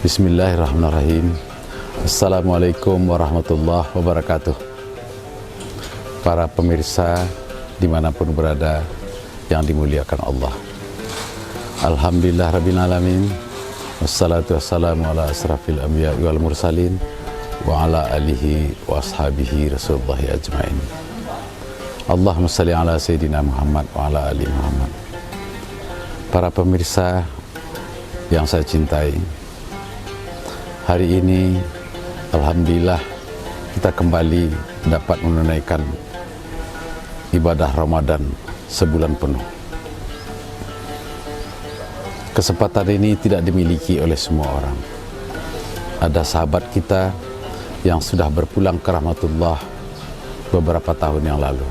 Bismillahirrahmanirrahim. Assalamualaikum warahmatullahi wabarakatuh. Para pemirsa dimanapun berada yang dimuliakan Allah, alhamdulillah rabbil alamin, wassalatu wassalamu ala asrafil anbiya wal mursalin wa ala alihi wa ashabihi rasulullahi ajmain. Allahumma salli ala sayyidina Muhammad wa ala ali Muhammad. Para pemirsa yang saya cintai, hari ini alhamdulillah kita kembali dapat menunaikan ibadah Ramadan sebulan penuh. Kesempatan ini tidak dimiliki oleh semua orang. Ada sahabat kita yang sudah berpulang ke rahmatullah beberapa tahun yang lalu.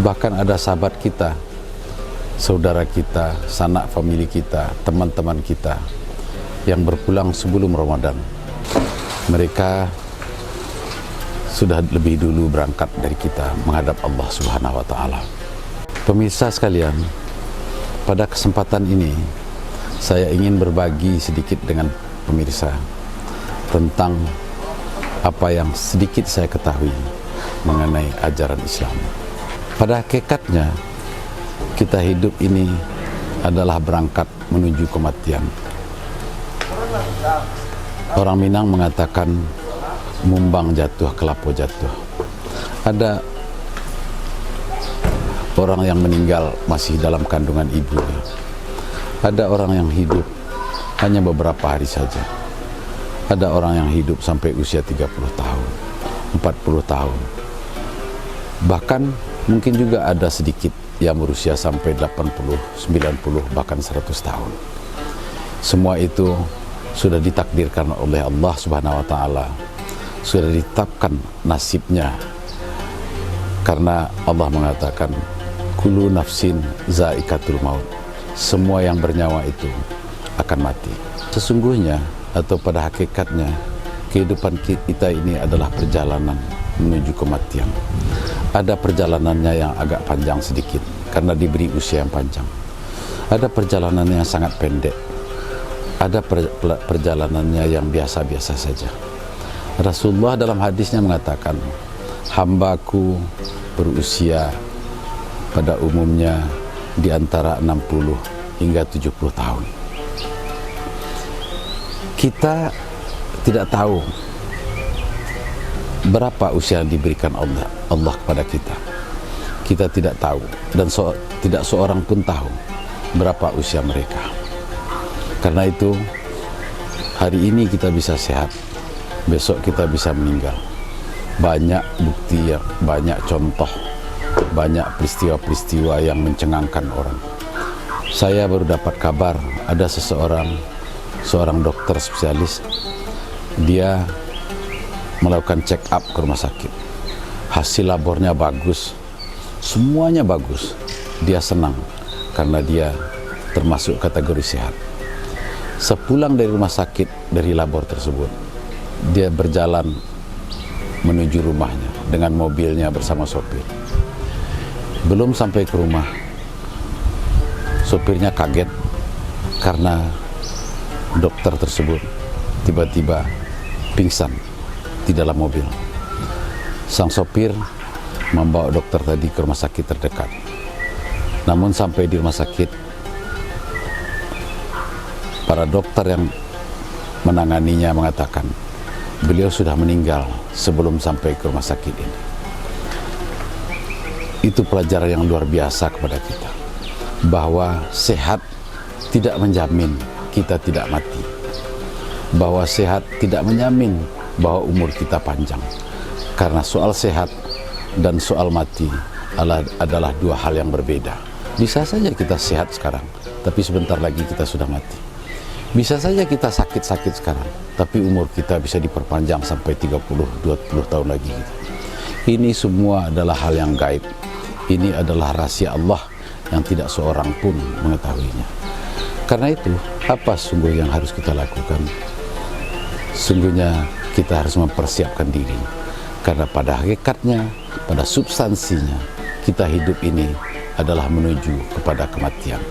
Bahkan ada sahabat kita, saudara kita, sanak famili kita, teman-teman kita yang berpulang sebelum Ramadan. Mereka sudah lebih dulu berangkat dari kita menghadap Allah Subhanahu wa Ta'ala. Pemirsa sekalian, pada kesempatan ini saya ingin berbagi sedikit dengan pemirsa tentang apa yang sedikit saya ketahui mengenai ajaran Islam. Pada hakikatnya, kita hidup ini adalah berangkat menuju kematian. Orang Minang mengatakan mumbang jatuh kelapo jatuh. Ada orang yang meninggal masih dalam kandungan ibunya. Ada orang yang hidup hanya beberapa hari saja. Ada orang yang hidup sampai usia 30 tahun, 40 tahun. Bahkan mungkin juga ada sedikit yang berusia sampai 80, 90, bahkan 100 tahun. Semua itu sudah ditakdirkan oleh Allah Subhanahu wa Ta'ala, sudah ditetapkan nasibnya, karena Allah mengatakan kullu nafsin zaikatul maut, semua yang bernyawa itu akan mati. Sesungguhnya atau pada hakikatnya kehidupan kita ini adalah perjalanan menuju kematian. Ada perjalanannya yang agak panjang sedikit karena diberi usia yang panjang. Ada perjalanannya yang sangat pendek. Ada perjalanannya yang biasa-biasa saja. Rasulullah dalam hadisnya mengatakan, hambaku berusia pada umumnya di antara 60 hingga 70 tahun. Kita tidak tahu berapa usia yang diberikan Allah kepada kita. Kita tidak tahu, dan tidak seorang pun tahu berapa usia mereka. Karena itu, hari ini kita bisa sehat, besok kita bisa meninggal. Banyak bukti, banyak contoh, banyak peristiwa-peristiwa yang mencengangkan orang. Saya baru dapat kabar ada seorang dokter spesialis, dia melakukan check up ke rumah sakit. Hasil labornya bagus, semuanya bagus. Dia senang karena dia termasuk kategori sehat. Sepulang dari rumah sakit, dari labor tersebut, dia berjalan menuju rumahnya dengan mobilnya bersama sopir. Belum sampai ke rumah, sopirnya kaget karena dokter tersebut tiba-tiba pingsan di dalam mobil. Sang sopir membawa dokter tadi ke rumah sakit terdekat. Namun sampai di rumah sakit, para dokter yang menanganinya mengatakan beliau sudah meninggal sebelum sampai ke rumah sakit ini. Itu pelajaran yang luar biasa kepada kita, bahwa sehat tidak menjamin kita tidak mati, bahwa sehat tidak menjamin bahwa umur kita panjang. Karena soal sehat dan soal mati adalah dua hal yang berbeda. Bisa saja kita sehat sekarang, tapi sebentar lagi kita sudah mati. Bisa saja kita sakit-sakit sekarang, tapi umur kita bisa diperpanjang sampai 30-20 tahun lagi. Ini semua adalah hal yang gaib. Ini adalah rahasia Allah yang tidak seorang pun mengetahuinya. Karena itu, apa sungguh yang harus kita lakukan? Sungguhnya kita harus mempersiapkan diri. Karena pada hakikatnya, pada substansinya, kita hidup ini adalah menuju kepada kematian.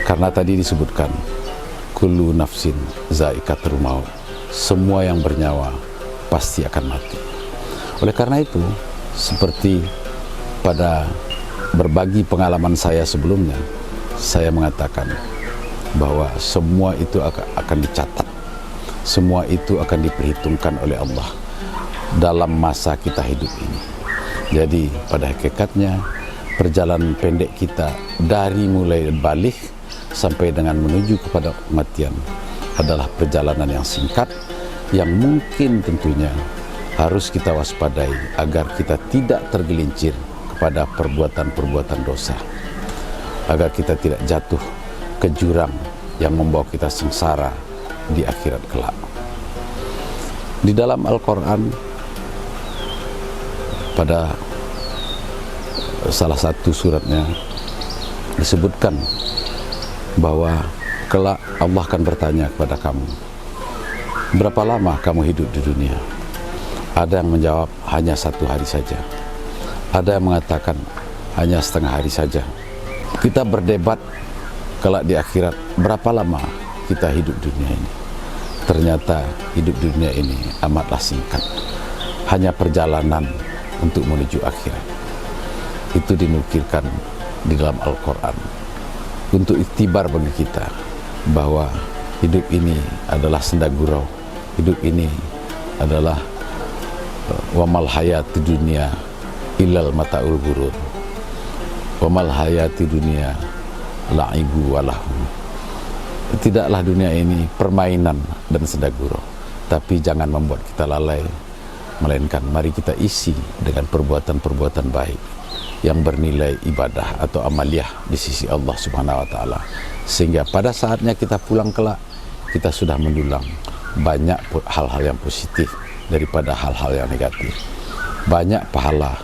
Karena tadi disebutkan, kullu nafsin za'iqatul maut. Semua yang bernyawa pasti akan mati. Oleh karena itu, seperti pada berbagi pengalaman saya sebelumnya, saya mengatakan bahwa semua itu akan dicatat. Semua itu akan diperhitungkan oleh Allah dalam masa kita hidup ini. Jadi pada hakikatnya perjalanan pendek kita dari mulai balik sampai dengan menuju kepada kematian adalah perjalanan yang singkat, yang mungkin tentunya harus kita waspadai agar kita tidak tergelincir kepada perbuatan-perbuatan dosa, agar kita tidak jatuh ke jurang yang membawa kita sengsara di akhirat kelak. Di dalam Al-Quran, pada salah satu suratnya disebutkan bahwa kelak Allah akan bertanya kepada kamu, berapa lama kamu hidup di dunia? Ada yang menjawab, hanya 1 hari saja. Ada yang mengatakan, hanya setengah hari saja. Kita berdebat kelak di akhirat, berapa lama kita hidup di dunia ini? Ternyata hidup di dunia ini amatlah singkat. Hanya perjalanan untuk menuju akhirat. Itu dinukilkan di dalam Al-Quran untuk iktibar bagi kita bahwa hidup ini adalah senda gurau. Hidup ini adalah wamal hayati dunia illal mataul ghurur. Wamal hayati dunia la'ibu walahu. Tidaklah dunia ini permainan dan senda gurau, tapi jangan membuat kita lalai, melainkan mari kita isi dengan perbuatan-perbuatan baik yang bernilai ibadah atau amaliyah di sisi Allah Subhanahu wa taala, sehingga pada saatnya kita pulang kelak kita sudah mendulang banyak hal-hal yang positif daripada hal-hal yang negatif. Banyak pahala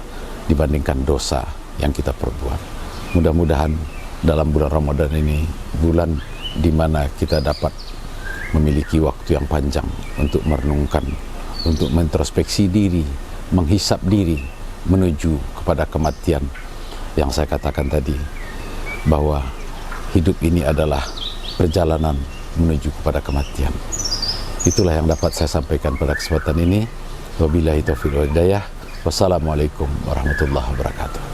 dibandingkan dosa yang kita perbuat. Mudah-mudahan dalam bulan Ramadan ini, bulan di mana kita dapat memiliki waktu yang panjang untuk merenungkan, untuk mengintrospeksi diri, menghisap diri menuju kepada kematian. Yang saya katakan tadi, bahwa hidup ini adalah perjalanan menuju kepada kematian. Itulah yang dapat saya sampaikan pada kesempatan ini. Wabillahi taufiq wal hidayah. Wassalamualaikum warahmatullahi wabarakatuh.